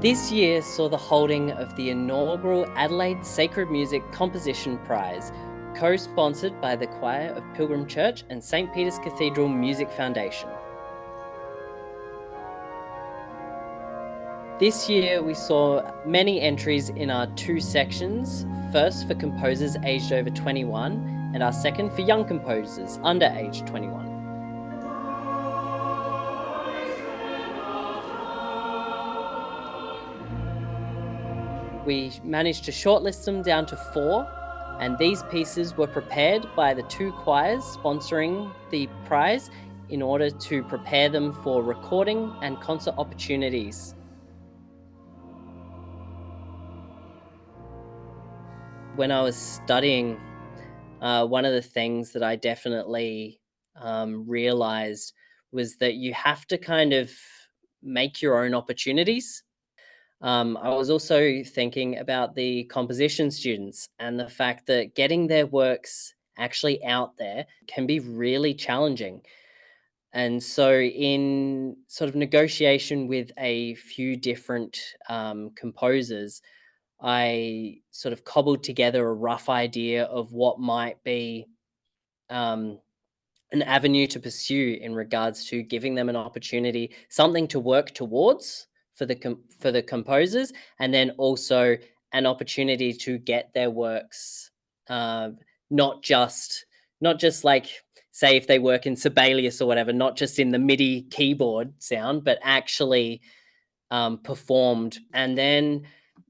This year saw the holding of the inaugural Adelaide Sacred Music Composition Prize, co-sponsored by the choir of Pilgrim Church and St. Peter's Cathedral Music Foundation. This year we saw many entries in our two sections, first for composers aged over 21 and our second for young composers under age 21. We managed to shortlist them down to 4, and these pieces were prepared by the two choirs sponsoring the prize in order to prepare them for recording and concert opportunities. When I was studying, one of the things that I definitely realized was that you have to kind of make your own opportunities. I was also thinking about the composition students and the fact that getting their works actually out there can be really challenging. And so, in sort of negotiation with a few different composers, I sort of cobbled together a rough idea of what might be um, an avenue to pursue in regards to giving them an opportunity, something to work towards for the composers, and then also an opportunity to get their works, uh, not just not just like, say, if they work in Sibelius or whatever, not just in the MIDI keyboard sound, but actually performed, and then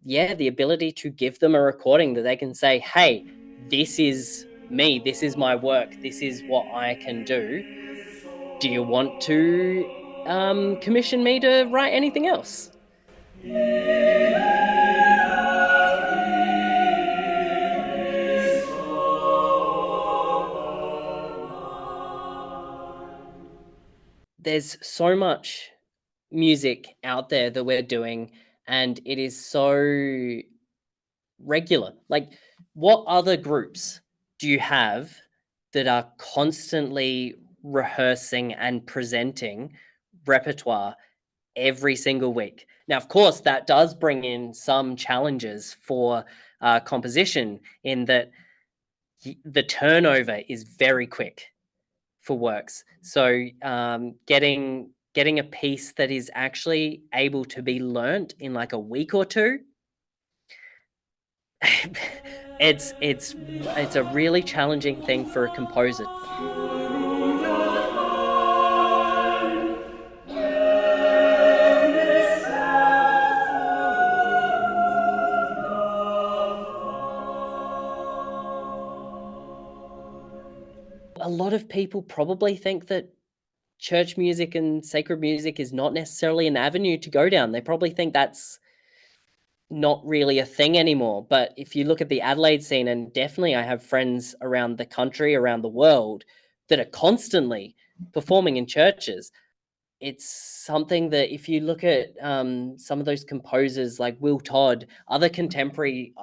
yeah, the ability to give them a recording that they can say, "Hey, this is me. This is my work. This is what I can do. Do you want to commission me to write anything else?" There's so much music out there that we're doing, and it is so regular. Like, what other groups do you have that are constantly rehearsing and presenting repertoire every single week? Now, of course, that does bring in some challenges for composition in that the turnover is very quick for works. So, getting a piece that is actually able to be learnt in like a week or two, it's a really challenging thing for a composer. A lot of people probably think that church music and sacred music is not necessarily an avenue to go down. They probably think that's not really a thing anymore. But if you look at the Adelaide scene, and definitely I have friends around the country, around the world, that are constantly performing in churches. It's something that if you look at some of those composers like Will Todd, other contemporary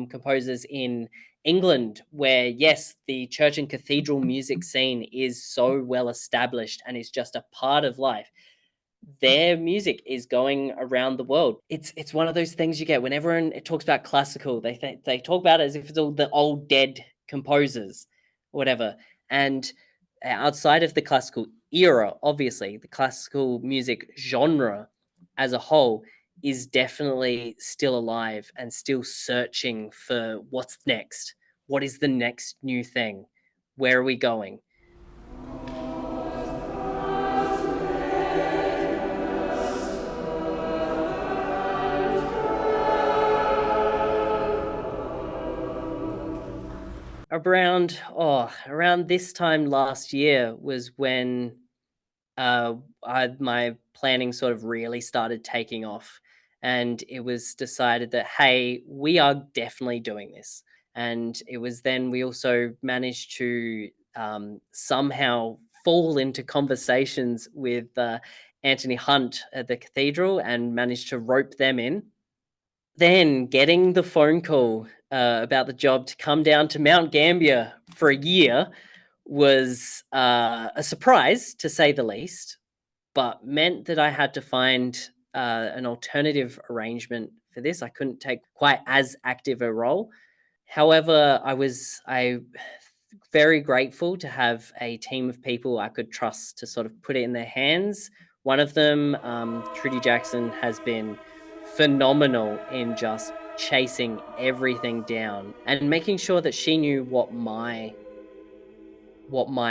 composers in England, where yes, the church and cathedral music scene is so well established and is just a part of life, their music is going around the world. It's one of those things you get when everyone it talks about classical. They talk about it as if it's all the old dead composers, or whatever. And outside of the classical era, obviously, the classical music genre as a whole is definitely still alive and still searching for what's next. What is the next new thing? Where are we going? Around this time last year was when my planning sort of really started taking off, and it was decided that hey, we are definitely doing this. And it was then we also managed to somehow fall into conversations with Anthony Hunt at the cathedral and managed to rope them in. Then getting the phone call about the job to come down to Mount Gambier for a year was a surprise, to say the least, but meant that I had to find an alternative arrangement for this. I couldn't take quite as active a role. However, I very grateful to have a team of people I could trust to sort of put it in their hands. One of them, Trudy Jackson, has been phenomenal in just chasing everything down and making sure that she knew what my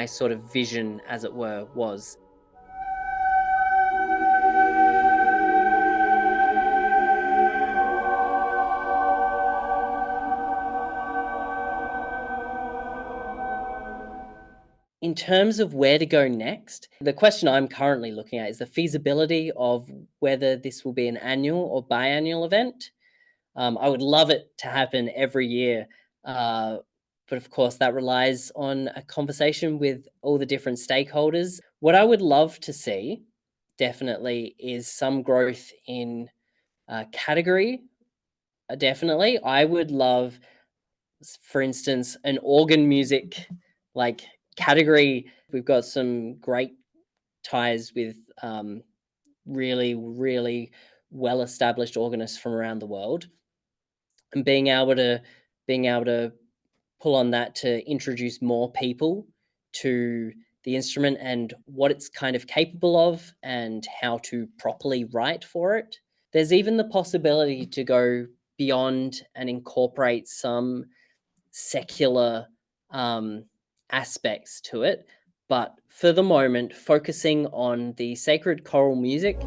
sort of vision, as it were, was. In terms of where to go next, the question I'm currently looking at is the feasibility of whether this will be an annual or biannual event. I would love it to happen every year, uh, but of course, that relies on a conversation with all the different stakeholders. What I would love to see, definitely, is some growth in category. Definitely, I would love, for instance, an organ music like category. We've got some great ties with really, really well established organists from around the world, and being able to pull on that to introduce more people to the instrument and what it's kind of capable of and how to properly write for it. There's even the possibility to go beyond and incorporate some secular um, aspects to it. But for the moment, focusing on the sacred choral music.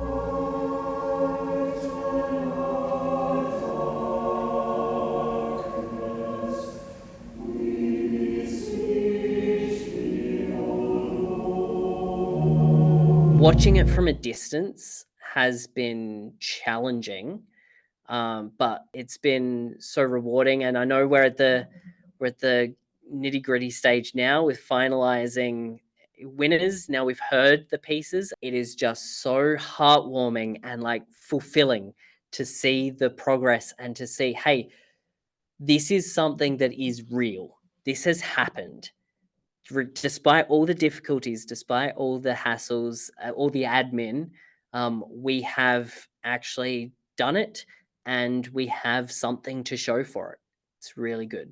Watching it from a distance has been challenging, but it's been so rewarding. And I know we're at the nitty gritty stage now with finalizing winners. Now we've heard the pieces. It is just so heartwarming and like fulfilling to see the progress and to see, hey, this is something that is real. This has happened despite all the difficulties, despite all the hassles, all the admin, we have actually done it and we have something to show for it. It's really good.